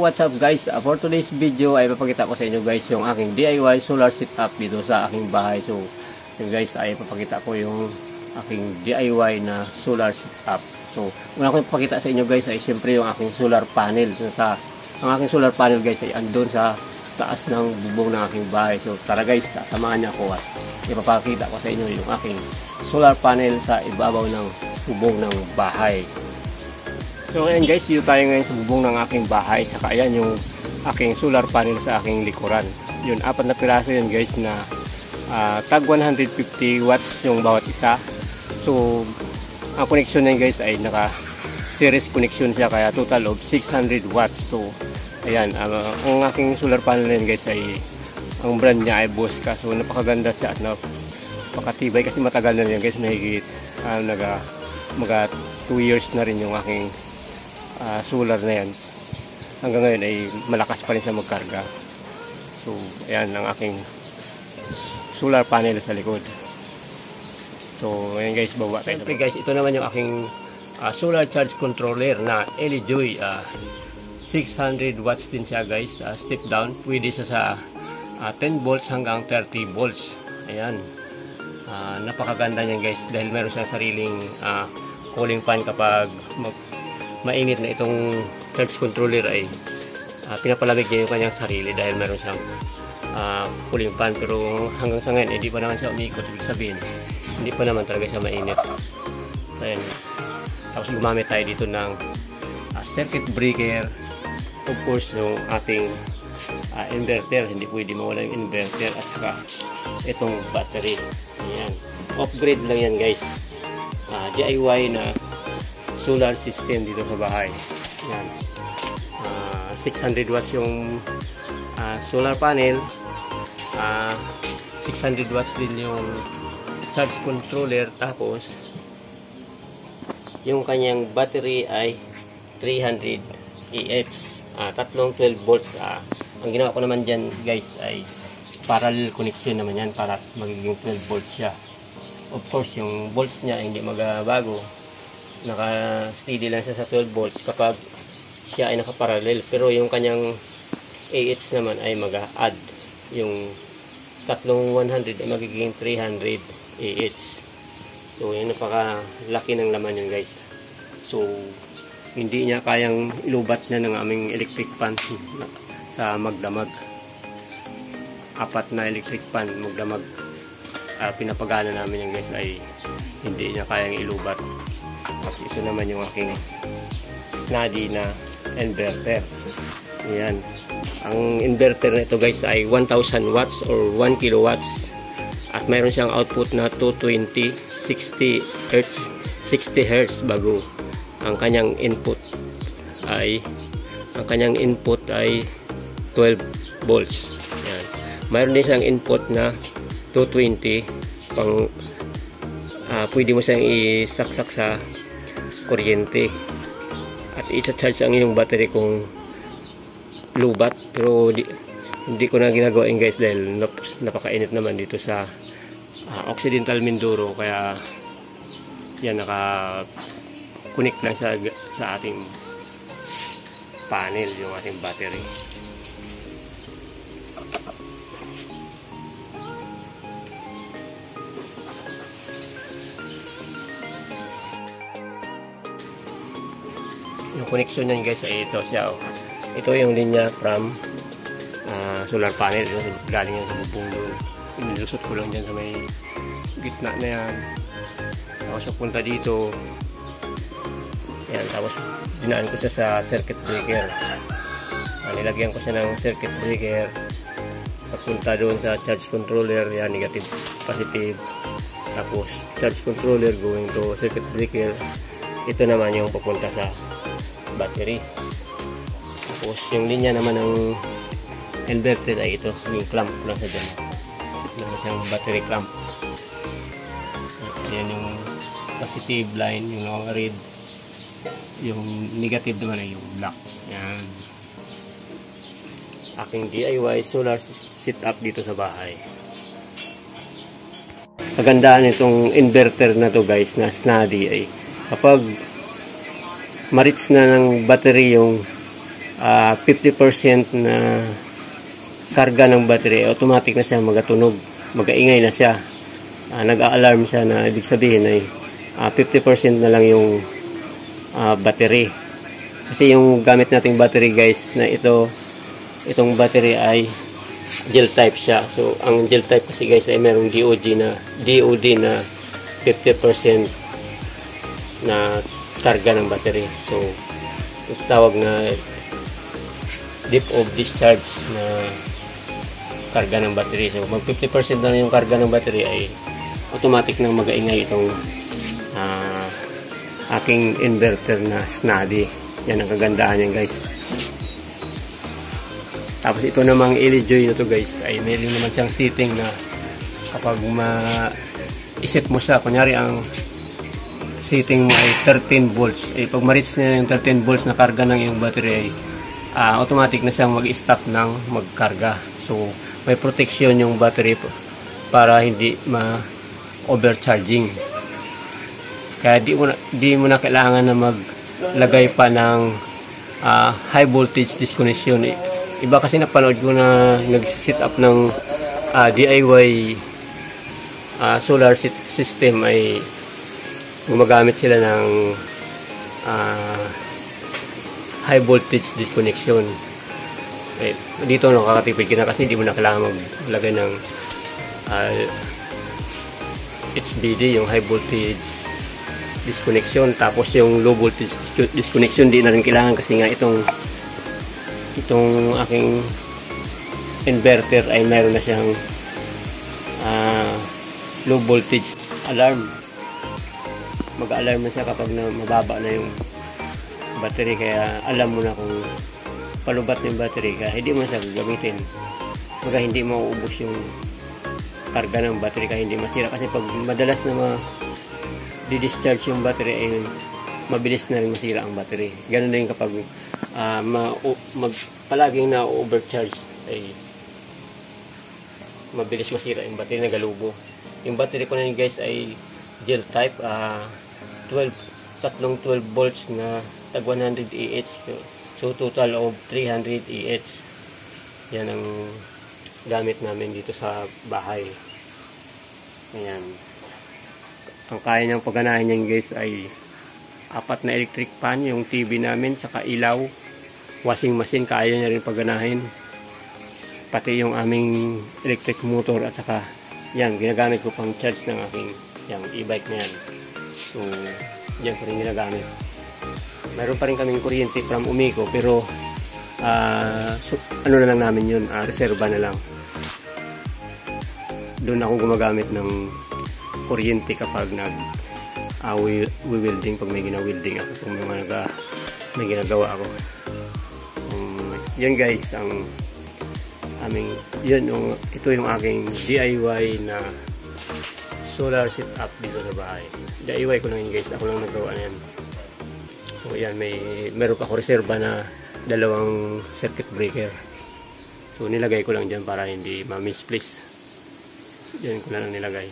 what's up guys? For today's video ay papakita ko sa inyo guys yung aking DIY solar setup dito sa aking bahay. So yun guys ay papakita ko yung aking DIY na solar setup. So una ko ipapakita sa inyo guys ay siyempre yung aking solar panel. So, ang aking solar panel guys ay andun sa taas ng bubong ng aking bahay. So tara guys, samahan niyo ako at ipapakita ko sa inyo yung aking solar panel sa ibabaw ng bubong ng bahay. So ayan guys, dito tayo ngayon sa bubong ng aking bahay. Saka ayan yung aking solar panel sa aking likuran. Yun, 4 na piraso yun guys na tag 150 watts yung bawat isa. So ang connection na yun guys ay naka series connection siya, kaya total of 600 watts. So ayan, ang aking solar panel na yun guys ay ang brand niya ay Bosca. So napakaganda siya at napakatibay kasi matagal na yun guys, mahigit mga 2 years na rin yung aking solar na yan. Hanggang ngayon ay malakas pa rin siya magkarga. So ayan ang aking solar panel sa likod. So ayan guys, bawa tayo. Siyempre guys, ito naman yung aking solar charge controller na LG 600 watts din siya guys. Step down, pwede siya sa 10 volts hanggang 30 volts. Ayan, napakaganda niyan guys dahil meron siyang sariling cooling fan. Kapag mainit na itong charge controller ay pinapalamig niya yung kanyang sarili dahil meron siyang cooling fan. Pero hanggang sa ngayon hindi pa naman siya umiikot. Ibig sabihin hindi pa naman talaga siya mainit. So, ayan. Tapos gumamit tayo dito ng circuit breaker, of course yung ating inverter. Hindi pwede mawala yung inverter at saka itong battery. Ayan, off-grid lang yan guys. DIY na solar system dito sa bahay. Yan. 600 watts yung solar panel. 600 watts din yung charge controller. Tapos yung kanyang battery ay 300 Ah. Tatlong 12 volts. Ang ginawa ko naman dyan guys ay parallel connection naman yan para magiging 12 volts siya. Of course yung volts niya hindi magbabago, naka-steady lang siya sa 12 volts kapag siya ay naka-parallel. Pero yung kanyang AH naman ay mag-add. Yung tatlong 100 ay magiging 300 AH. So yun, napakalaki ng laman yun guys. So hindi niya kayang ilubat na ng aming electric fan sa magdamag. 4 na electric fan magdamag pinapagana namin yung guys ay hindi niya kayang ilubat. At ito naman yung aking snazzy na inverter. Ayan. Ang inverter na ito guys ay 1000 watts or 1 kilowatts. At mayroon siyang output na 220 60 Hz bago ang kanyang input ay 12 volts. Ayan. Mayroon din siyang input na 220 pang pwede mo siyang isaksak sa kuryente at i-charge ang iyong battery kung lubat. Pero hindi ko na ginagawa yun guys dahil napakainit naman dito sa Occidental Mindoro, kaya yan, naka-connect lang sa ating panel yung ating battery. Yung connection niyan guys ay ito siya. Ito yung linya from solar panel. Galing yan sa bubong doon. Inilusot ko lang dyan sa may gitna na yan. Tapos punta dito. Ayan, tapos dinaan ko siya sa circuit breaker. Nilagyan ko siya ng circuit breaker. Punta doon sa charge controller. Yan, negative, positive. Tapos charge controller going to circuit breaker. Ito naman yung pupunta sa battery. Tapos yung linya naman ng inverter ay ito, yung clamp lang sa dyan. Meron siyang battery clamp. Ayan yung positive line, yung red. Yung negative naman ay yung black. Ayan. Aking DIY solar setup dito sa bahay. Kagandaan itong inverter na to guys na snazzy ay kapag ma-reach na ng battery yung 50% na karga ng battery, automatic na siya magatunog, magaingay na siya, nag-a-alarm siya na ibig sabihin ay 50% na lang yung battery. Kasi yung gamit nating battery guys na itong battery ay gel type siya. So ang gel type kasi guys ay merong DOD na 50% na karga ng battery. So ito tawag na depth of discharge na karga ng battery. So mag 50% na yung karga ng battery ay automatic nang mag-aingay itong aking inverter na Snady. Yan ang kagandahan yan guys. Tapos ito namang LG na to guys ay meron naman siyang setting na kapag iset mo siya, kunyari ang setting mo ay 13 volts, pag ma-reach na yung 13 volts na karga ng iyong battery ay automatic na siyang mag-stop ng magkarga. So may protection yung battery para hindi ma-overcharging. Kaya di mo na kailangan na maglagay pa ng high voltage disconnection. Iba kasi napanood ko na nag-set up ng DIY solar system ay gumagamit sila ng high voltage disconnection. Dito nakakatipid ka na kasi hindi mo na kailangan maglagay ng HVD, yung high voltage disconnection. Tapos yung low voltage disconnection di na rin kailangan kasi nga itong aking inverter ay meron na siyang low voltage alarm. Mag-alarm na siya kapag mababa na yung battery, kaya alam mo na kung palubat na yung battery, kaya hindi mo siya gagamitin. Baga hindi mauubos yung karga ng battery, kaya hindi masira. Kasi pag madalas na di-discharge yung battery ay mabilis na rin masira ang battery. Ganun din kapag palaging na-overcharge ay mabilis masira yung battery, nagalubo. Yung battery ko na yun guys ay gel type, tatlong 12 volts na tag 100 Ah. So total of 300 Ah. Yan ang gamit namin dito sa bahay. Ayan. Ang kaya niyang pagganahin niyan guys ay 4 na electric fan, yung TV namin, saka ilaw, washing machine, kaya niya rin pagganahin. Pati yung aming electric motor at saka yan, ginagamit ko pang charge ng aking e-bike na yan. So, yan ko rin ginagamit. Mayroon pa rin kaming kuryente from Umico, pero ano na lang namin yun, reserva na lang. Doon ako gumagamit ng kuryente kapag welding, pag may gina-welding ako, kung may ginagawa ako. Yan guys, ito yung aking DIY na solar setup dito sa bahay. DIY ko lang yun guys, ako lang nagawa na yan. So yan, meron pa ako reserva na 2 circuit breaker. So nilagay ko lang dyan para hindi ma-misplace. Yan ko na lang nilagay.